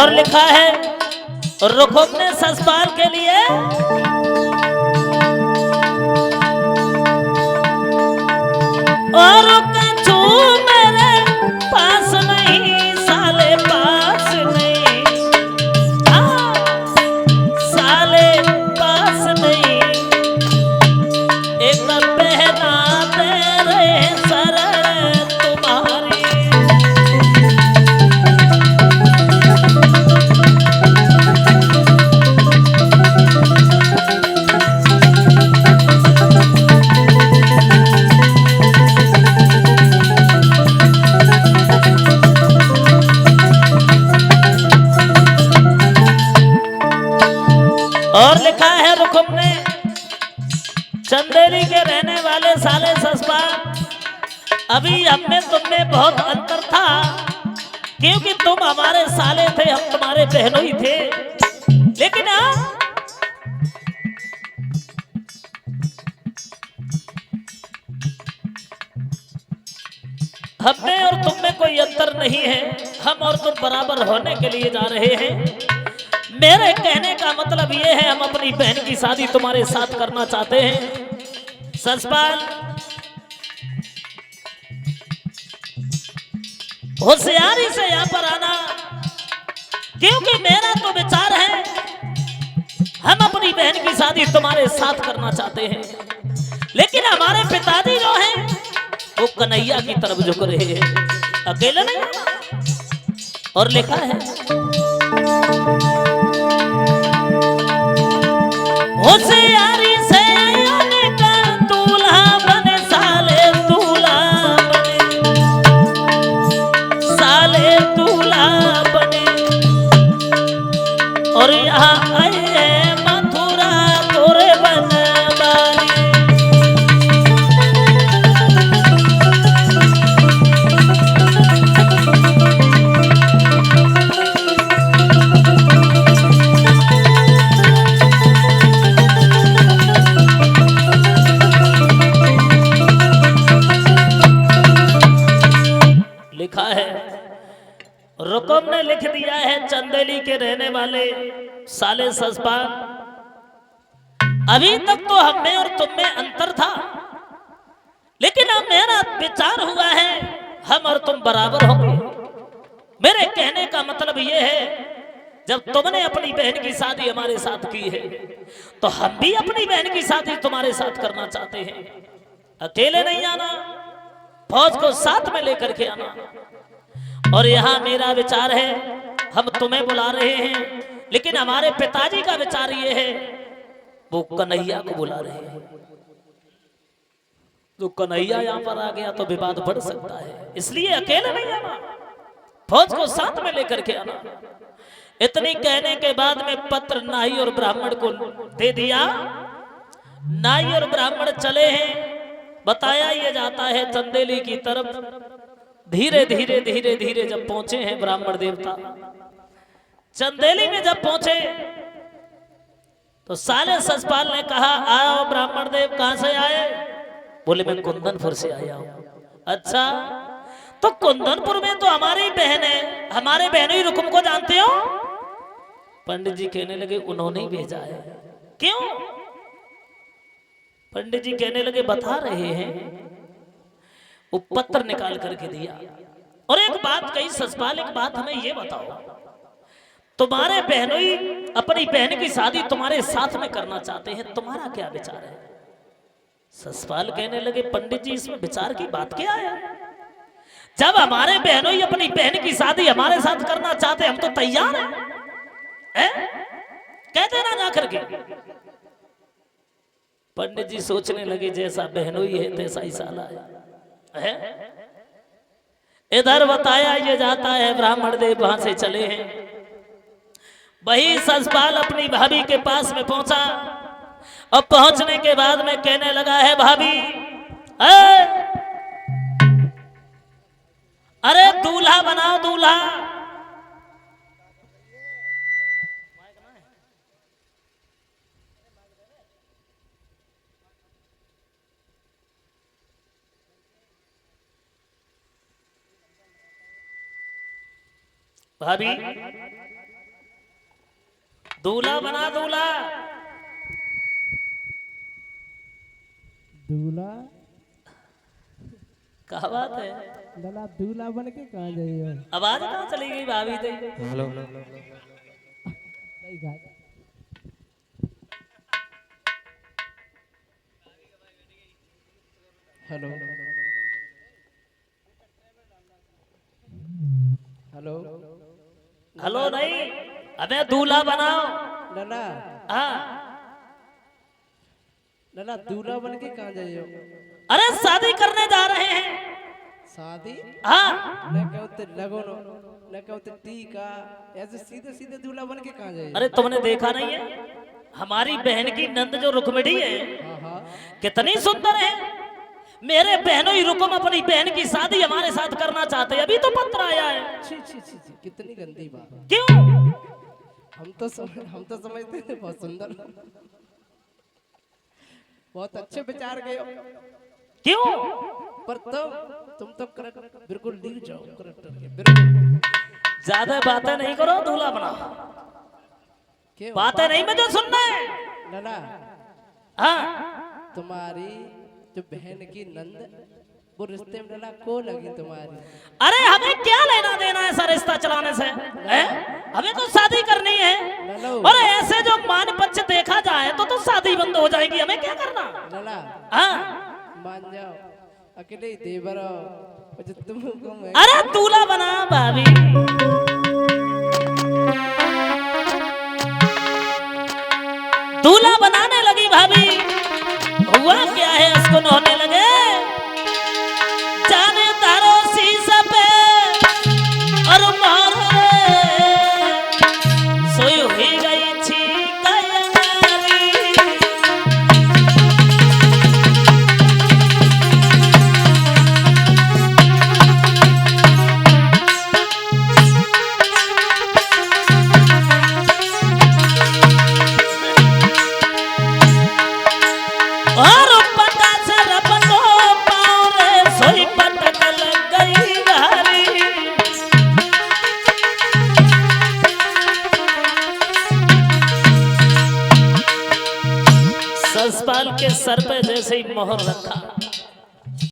और लिखा है रुकुम ने ससपाल के लिए और कछु मेरे पास नहीं, साले पास नहीं, साले पास नहीं, एक पहना तेरे सर तुम्हारी। और लिखा है रुकुम ने चंदेरी के रहने वाले साले ससपाल, अभी हम में तुम में बहुत अंतर था, क्योंकि तुम हमारे साले थे, हम तुम्हारे बहनोई थे, लेकिन हम में और तुम में कोई अंतर नहीं है, हम और तुम बराबर होने के लिए जा रहे हैं। मेरे कहने का मतलब ये है, हम अपनी बहन की शादी तुम्हारे साथ करना चाहते हैं। ससपाल होशियारी से यहाँ पर आना, क्योंकि मेरा तो विचार है हम अपनी बहन की शादी तुम्हारे साथ करना चाहते हैं, लेकिन हमारे पिताजी जो हैं वो कन्हैया की तरफ झुक रहे हैं, अकेले नहीं। और लिखा है होशियारी से आने का दूल्हा बने, साले दूल्हा बने, साले दूल्हा बने, और यहाँ आए मथुरा तोरे बनवारी। लिखा है रुकुम ने लिख दिया है चंदेली के रहने वाले साले ससपाल, अभी तक तो हम में और तुम में अंतर था, लेकिन अब मेरा विचार हुआ है हम और तुम बराबर होंगे। मेरे कहने का मतलब यह है, जब तुमने अपनी बहन की शादी हमारे साथ की है, तो हम भी अपनी बहन की शादी तुम्हारे साथ करना चाहते हैं। अकेले नहीं आना, फौज को साथ में लेकर के आना। और यहाँ मेरा विचार है, हम तुम्हें बुला रहे हैं, लेकिन हमारे पिताजी का विचार ये है वो कन्हैया को बुला रहे हैं। तो कन्हैया यहाँ पर आ गया तो विवाद बढ़ सकता है, इसलिए अकेले नहीं आना, फौज को साथ में लेकर के आना। इतनी कहने के बाद में पत्र नाई और ब्राह्मण को दे दिया। नाई और ब्राह्मण चले हैं, बताया ये जाता है चंदेली की तरफ। धीरे धीरे धीरे धीरे जब पहुंचे हैं ब्राह्मण देवता चंदेली में, जब पहुंचे तो साले ससपाल ने कहा आओ ब्राह्मण देव, कहां से आए? बोले मैं कुंदनपुर से आया हूं। अच्छा, तो कुंदनपुर में तो हमारी बहन है, हमारे बहनोई रुकुम को जानते हो? पंडित जी कहने लगे उन्होंने ही भेजा है। क्यों? पंडित जी कहने लगे बता रहे हैं, वो पत्र निकाल करके दिया और एक बात कही, ससपाल एक बात हमें ये बताओ, तुम्हारे बहनोई अपनी बहन की शादी तुम्हारे साथ में करना चाहते हैं, तुम्हारा क्या विचार है? ससपाल कहने लगे पंडित जी इसमें विचार की बात क्या है? जब हमारे बहनोई अपनी बहन की शादी हमारे साथ करना चाहते हम तो तैयार हैं, कहते ना जा करके। पंडित जी सोचने लगे जैसा बहनोई है तैसा ही साला है। इधर बताया ये जाता है ब्राह्मण देव वहां से चले हैं। वही ससपाल अपनी भाभी के पास में पहुंचा और पहुंचने के बाद में कहने लगा है भाभी, अरे दूल्हा बनाओ दूल्हा। भाभी दूल्हा बना दूल्हा। दूल्हा क्या बात है? लला दूल्हा बन के कहाँ जाइयो? आवाज कहाँ चली गई भाभी थे? हेलो सही बात। हेलो हेलो हेलो नहीं, अबे दूल्हा बनाओ। लला हाँ, लला दूल्हा बन के कहाँ जाइयो? अरे शादी करने जा रहे हैं। शादी हाँ, न कहते लगोनो न कहते टीका, ऐसे सीधे सीधे दूल्हा बन के कहाँ जाइयो? अरे तुमने देखा नहीं है हमारी बहन की नंद जो रुक्मिणी है हाँ हाँ कितनी सुंदर है। मेरे बहनों ही रुकुम अपनी बहन की शादी हमारे साथ करना चाहते हैं। अभी तो पत्र आया है। छी छी छी छी, कितनी गंदी बात। क्यों? हम तो समझते थे बहुत सुंदर, बहुत अच्छे विचार गए हो। क्यों? पर तुम तो बिल्कुल लीक जाओ करेक्टर के, बिल्कुल। ज्यादा बातें नहीं करो, दूल्हा बनाओ। क्यों? बातें नहीं मुझे सुनना है। लला हाँ, तुम्हारी जो बहन की नंद वो रिश्ते में लला को लगी तुम्हारी? अरे हमें क्या लेना देना है सर रिश्ता चलाने से? हमें तो शादी करनी है। ललो और ऐसे जो मान पक्ष देखा जाए तो शादी बंद हो जाएगी। हमें क्या करना? लला हाँ, मान जाओ, अकेले ही देवर हो जो तुमको मैं। अरे दूल्हा बना भाभी। दूल्हा बनाने लगी भाभी। हुआ क्या है उसको नहाने लगे। जाने तारो शीशा पे और मारे सोई हुई गई छीका अंगारी। और पता से रपनो पाँव रे सोई पटक लग गई घारी। ससपाल के सर पे जैसे ही मोहर रखा